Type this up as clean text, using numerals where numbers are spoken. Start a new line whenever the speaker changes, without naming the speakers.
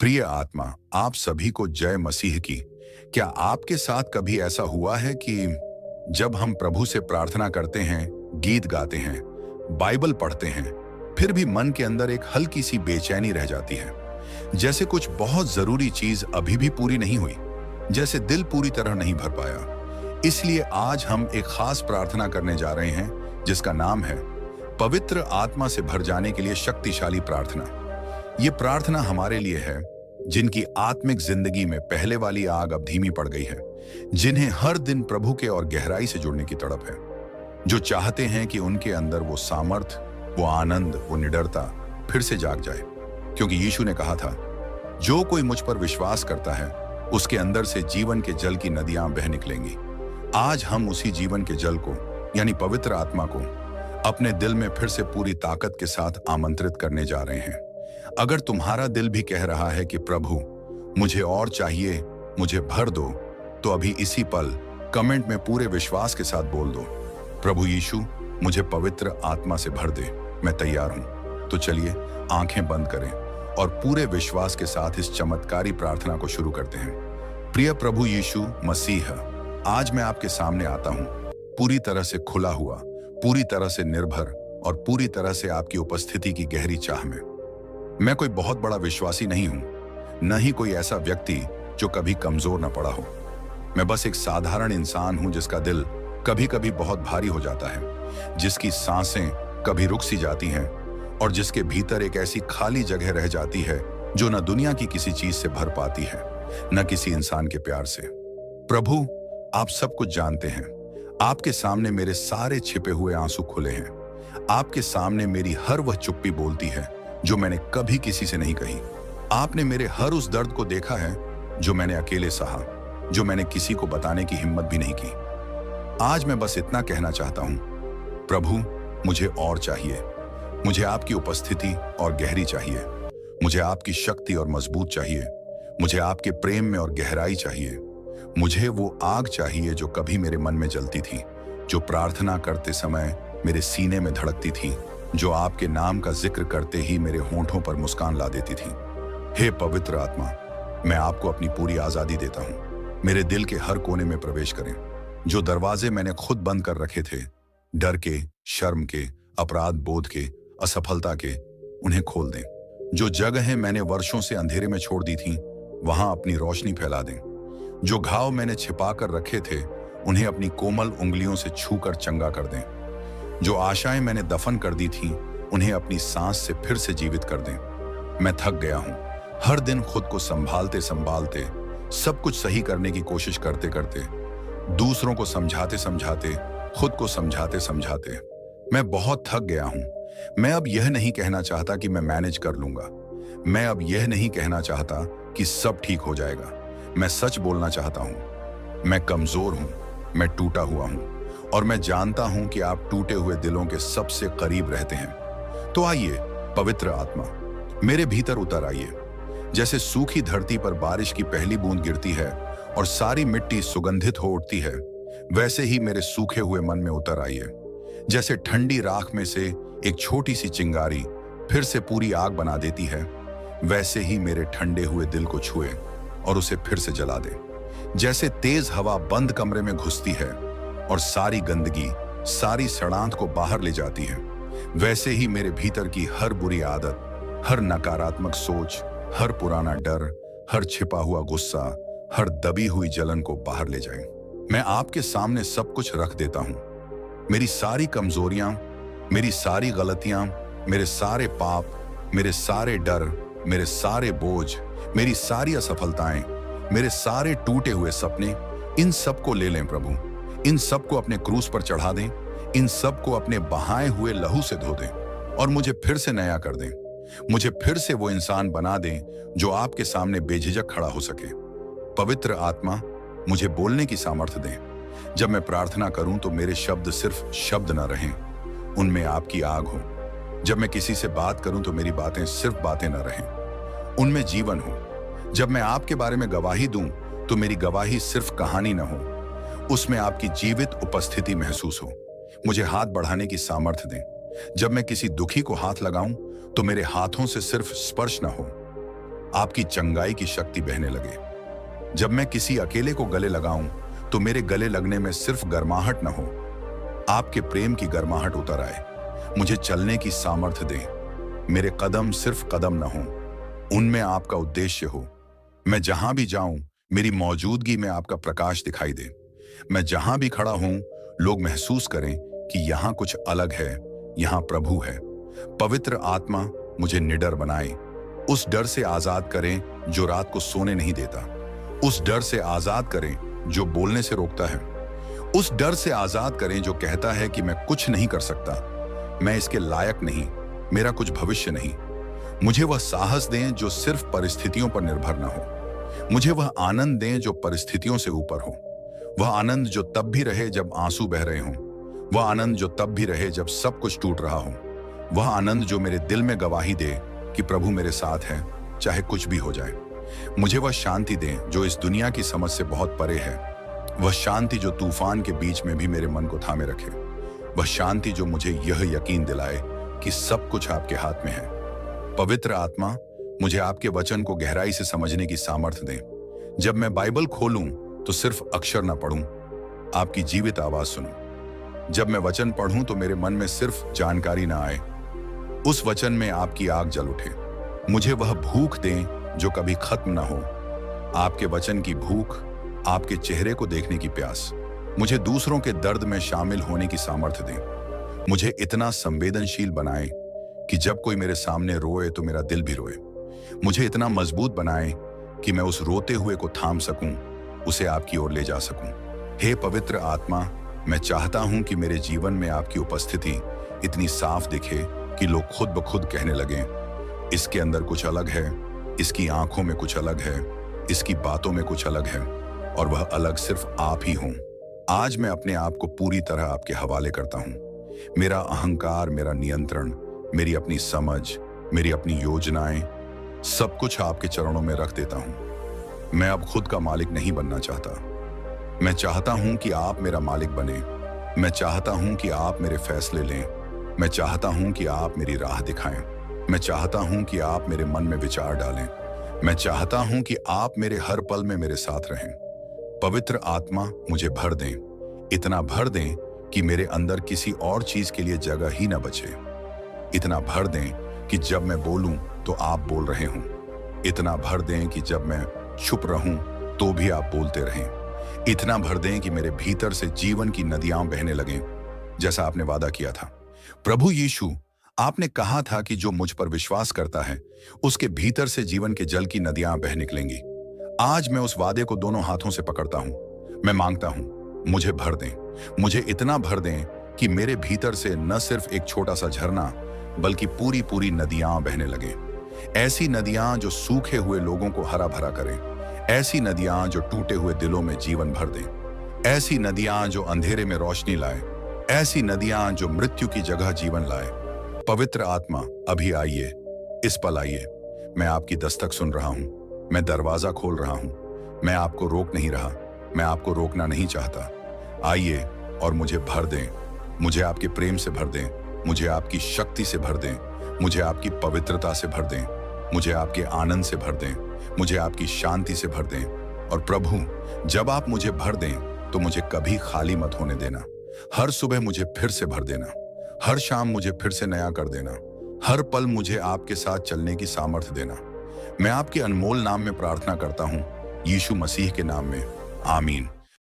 प्रिय आत्मा, आप सभी को जय मसीह की। क्या आपके साथ कभी ऐसा हुआ है कि जब हम प्रभु से प्रार्थना करते हैं, गीत गाते हैं, बाइबल पढ़ते हैं, फिर भी मन के अंदर एक हल्की सी बेचैनी रह जाती है, जैसे कुछ बहुत जरूरी चीज अभी भी पूरी नहीं हुई, जैसे दिल पूरी तरह नहीं भर पाया। इसलिए आज हम एक खास प्रार्थना करने जा रहे हैं जिसका नाम है पवित्र आत्मा से भर जाने के लिए शक्तिशाली प्रार्थना। ये प्रार्थना हमारे लिए है जिनकी आत्मिक जिंदगी में पहले वाली आग अब धीमी पड़ गई है, जिन्हें हर दिन प्रभु के और गहराई से जुड़ने की तड़प है, जो चाहते हैं कि उनके अंदर वो सामर्थ, वो आनंद, वो निडरता फिर से जाग जाए। क्योंकि यीशु ने कहा था, जो कोई मुझ पर विश्वास करता है उसके अंदर से जीवन के जल की नदियां बह निकलेंगी। आज हम उसी जीवन के जल को यानी पवित्र आत्मा को अपने दिल में फिर से पूरी ताकत के साथ आमंत्रित करने जा रहे हैं। अगर तुम्हारा दिल भी कह रहा है कि प्रभु मुझे और चाहिए, मुझे भर दो, तो अभी इसी पल कमेंट में पूरे विश्वास के साथ बोल दो, प्रभु यीशु मुझे पवित्र आत्मा से भर दे, मैं तैयार हूं। तो चलिए आंखें बंद करें और पूरे विश्वास के साथ इस चमत्कारी प्रार्थना को शुरू करते हैं। प्रिय प्रभु यीशु मसीह, आज मैं आपके सामने आता हूं, पूरी तरह से खुला हुआ, पूरी तरह से निर्भर और पूरी तरह से आपकी उपस्थिति की गहरी चाह में। मैं कोई बहुत बड़ा विश्वासी नहीं हूं, न ही कोई ऐसा व्यक्ति जो कभी कमजोर न पड़ा हो। मैं बस एक साधारण इंसान हूं जिसका दिल कभी कभी बहुत भारी हो जाता है, जिसकी सांसें कभी रुक सी जाती हैं और जिसके भीतर एक ऐसी खाली जगह रह जाती है जो न दुनिया की किसी चीज से भर पाती है, न किसी इंसान के प्यार से। प्रभु, आप सब कुछ जानते हैं। आपके सामने मेरे सारे छिपे हुए आंसू खुले हैं। आपके सामने मेरी हर वह चुप्पी बोलती है जो मैंने कभी किसी से नहीं कही। आपने मेरे हर उस दर्द को देखा है जो मैंने अकेले सहा, जो मैंने किसी को बताने की हिम्मत भी नहीं की। आज मैं बस इतना कहना चाहता हूं, प्रभु मुझे और चाहिए। मुझे आपकी उपस्थिति और गहरी चाहिए। मुझे आपकी शक्ति और मजबूत चाहिए। मुझे आपके प्रेम में और गहराई चाहिए। मुझे वो आग चाहिए जो कभी मेरे मन में जलती थी, जो प्रार्थना करते समय मेरे सीने में धड़कती थी, जो आपके नाम का जिक्र करते ही मेरे होंठों पर मुस्कान ला देती थी। हे पवित्र आत्मा, मैं आपको अपनी पूरी आजादी देता हूं। मेरे दिल के हर कोने में प्रवेश करें। जो दरवाजे मैंने खुद बंद कर रखे थे, डर के, शर्म के, अपराध बोध के, असफलता के, उन्हें खोल दें। जो जगहें मैंने वर्षों से अंधेरे में छोड़ दी थीं, वहां अपनी रोशनी फैला दें। जो घाव मैंने छिपा कर रखे थे, उन्हें अपनी कोमल उंगलियों से छूकर चंगा कर दें। जो आशाएं मैंने दफन कर दी थीं, उन्हें अपनी सांस से फिर से जीवित कर दें। मैं थक गया हूं, हर दिन खुद को संभालते संभालते, सब कुछ सही करने की कोशिश करते करते, दूसरों को समझाते समझाते, खुद को समझाते समझाते मैं बहुत थक गया हूं। मैं अब यह नहीं कहना चाहता कि मैं मैनेज कर लूंगा। मैं अब यह नहीं कहना चाहता कि सब ठीक हो जाएगा। मैं सच बोलना चाहता हूं। मैं कमजोर हूं, मैं टूटा हुआ हूं और मैं जानता हूं कि आप टूटे हुए दिलों के सबसे करीब रहते हैं। तो आइए पवित्र आत्मा, मेरे भीतर उतर आइए। जैसे सूखी धरती पर बारिश की पहली बूंद गिरती है और सारी मिट्टी सुगंधित हो उठती है, वैसे ही मेरे सूखे हुए मन में उतर आइए। जैसे ठंडी राख में से एक छोटी सी चिंगारी फिर से पूरी आग बना देती है, वैसे ही मेरे ठंडे हुए दिल को छुए और उसे फिर से जला दे। जैसे तेज हवा बंद कमरे में घुसती है और सारी गंदगी, सारी सड़ांत को बाहर ले जाती है, वैसे ही मेरे भीतर की हर बुरी आदत, हर नकारात्मक सोच, हर पुराना डर, हर छिपा हुआ गुस्सा, हर दबी हुई जलन को बाहर ले जाएं। मैं आपके सामने सब कुछ रख देता हूं। मेरी सारी कमजोरियां, मेरी सारी गलतियां, मेरे सारे पाप, मेरे सारे डर, मेरे सारे बोझ, मेरी सारी असफलताएं, मेरे सारे टूटे हुए सपने, इन सब को ले लें प्रभु। इन सब को अपने क्रूस पर चढ़ा दें। इन सब को अपने बहाए हुए लहू से धो दें और मुझे फिर से नया कर दें। मुझे फिर से वो इंसान बना दें जो आपके सामने बेझिझक खड़ा हो सके। पवित्र आत्मा, मुझे बोलने की सामर्थ्य दें। जब मैं प्रार्थना करूं तो मेरे शब्द सिर्फ शब्द न रहें, उनमें आपकी आग हो। जब मैं किसी से बात करूं तो मेरी बातें सिर्फ बातें न रहें, उनमें जीवन हो। जब मैं आपके बारे में गवाही दूं तो मेरी गवाही सिर्फ कहानी न हो, उसमें आपकी जीवित उपस्थिति महसूस हो। मुझे हाथ बढ़ाने की सामर्थ्य दें। जब मैं किसी दुखी को हाथ लगाऊं तो मेरे हाथों से सिर्फ स्पर्श न हो, आपकी चंगाई की शक्ति बहने लगे। जब मैं किसी अकेले को गले लगाऊं तो मेरे गले लगने में सिर्फ गर्माहट न हो, आपके प्रेम की गर्माहट उतर आए। मुझे चलने की सामर्थ्य दें। मेरे कदम सिर्फ कदम न हो, उनमें आपका उद्देश्य हो। मैं जहां भी जाऊं मेरी मौजूदगी में आपका प्रकाश दिखाई दे। मैं जहां भी खड़ा हूं लोग महसूस करें कि यहां कुछ अलग है, यहां प्रभु है। पवित्र आत्मा मुझे निडर बनाए, उस डर से आजाद करें जो रात को सोने नहीं देता। उस डर से आजाद करें जो बोलने से रोकता है। उस डर से आजाद करें जो कहता है कि मैं कुछ नहीं कर सकता, मैं इसके लायक नहीं, मेरा कुछ भविष्य नहीं। मुझे वह साहस दें जो सिर्फ परिस्थितियों पर निर्भर न हो। मुझे वह आनंद दें जो परिस्थितियों से ऊपर हो। वह आनंद जो तब भी रहे जब आंसू बह रहे हों। वह आनंद जो तब भी रहे जब सब कुछ टूट रहा हो। वह आनंद जो मेरे दिल में गवाही दे कि प्रभु मेरे साथ है, चाहे कुछ भी हो जाए। मुझे वह शांति दें जो इस दुनिया की समझ से बहुत परे है। वह शांति जो तूफान के बीच में भी मेरे मन को थामे रखे। वह शांति जो मुझे यह यकीन दिलाए कि सब कुछ आपके हाथ में है। पवित्र आत्मा मुझे आपके वचन को गहराई से समझने की सामर्थ्य दें। जब मैं बाइबल खोलूं तो सिर्फ अक्षर न पढ़ूं, आपकी जीवित आवाज सुनूं। जब मैं वचन पढ़ूं तो मेरे मन में सिर्फ जानकारी ना आए, उस वचन में आपकी आग जल उठे। मुझे वह भूख दें जो कभी खत्म ना हो, आपके वचन की भूख, आपके चेहरे को देखने की प्यास। मुझे दूसरों के दर्द में शामिल होने की सामर्थ्य दें। मुझे इतना संवेदनशील बनाएं कि जब कोई मेरे सामने रोए तो मेरा दिल भी रोए। मुझे इतना मजबूत बनाएं कि मैं उस रोते हुए को थाम सकूं, उसे आपकी ओर ले जा सकूं। हे पवित्र आत्मा, मैं चाहता हूं कि मेरे जीवन में आपकी उपस्थिति इतनी साफ दिखे कि लोग खुद ब खुद कहने लगें, इसके अंदर कुछ अलग है, इसकी आंखों में कुछ अलग है, इसकी बातों में कुछ अलग है, और वह अलग सिर्फ आप ही हों। आज मैं अपने आप को पूरी तरह आपके हवाले करता हूं। मेरा अहंकार, मेरा नियंत्रण, मेरी अपनी समझ, मेरी अपनी योजनाएं, सब कुछ आपके चरणों में रख देता हूं। मैं अब खुद का मालिक नहीं बनना चाहता। मैं चाहता हूं कि आप मेरा मालिक बने। मैं चाहता हूं कि आप मेरे फैसले लें। मैं चाहता हूं कि आप मेरी राह दिखाएं। मैं चाहता हूं कि आप मेरे मन में विचार डालें। मैं चाहता हूं कि आप मेरे हर पल में मेरे साथ रहें। पवित्र आत्मा मुझे भर दें, इतना भर दें कि मेरे अंदर किसी और चीज के लिए जगह ही न बचे। इतना भर दें कि जब मैं बोलूं तो आप बोल रहे हों। इतना भर दें कि जब मैं चुप रहूं तो भी आप बोलते रहें। इतना भर दें कि मेरे भीतर से जीवन की नदियां बहने लगें, जैसा आपने वादा किया था। प्रभु यीशु, आपने कहा था कि जो मुझ पर विश्वास करता है उसके भीतर से जीवन के जल की नदियां बह निकलेंगी। आज मैं उस वादे को दोनों हाथों से पकड़ता हूं। मैं मांगता हूं, मुझे भर दें। मुझे इतना भर दें कि मेरे भीतर से न सिर्फ एक छोटा सा झरना बल्कि पूरी पूरी नदियां बहने लगे। ऐसी नदियां जो सूखे हुए लोगों को हरा भरा करें। ऐसी नदियां जो टूटे हुए दिलों में जीवन भर दें। ऐसी नदियां जो अंधेरे में रोशनी लाए। ऐसी नदियां जो मृत्यु की जगह जीवन लाए। पवित्र आत्मा, अभी आइए, इस पल आइए। मैं आपकी दस्तक सुन रहा हूं। मैं दरवाजा खोल रहा हूं। मैं आपको रोक नहीं रहा, मैं आपको रोकना नहीं चाहता। आइए और मुझे भर दें। मुझे आपके प्रेम से भर दें। मुझे आपकी शक्ति से भर दें। मुझे आपकी पवित्रता से भर दें। मुझे आपके आनंद से भर दें। मुझे आपकी शांति से भर दें। और प्रभु, जब आप मुझे भर दें तो मुझे कभी खाली मत होने देना। हर सुबह मुझे फिर से भर देना। हर शाम मुझे फिर से नया कर देना। हर पल मुझे आपके साथ चलने की सामर्थ्य देना। मैं आपके अनमोल नाम में प्रार्थना करता हूं, यीशु मसीह के नाम में, आमीन।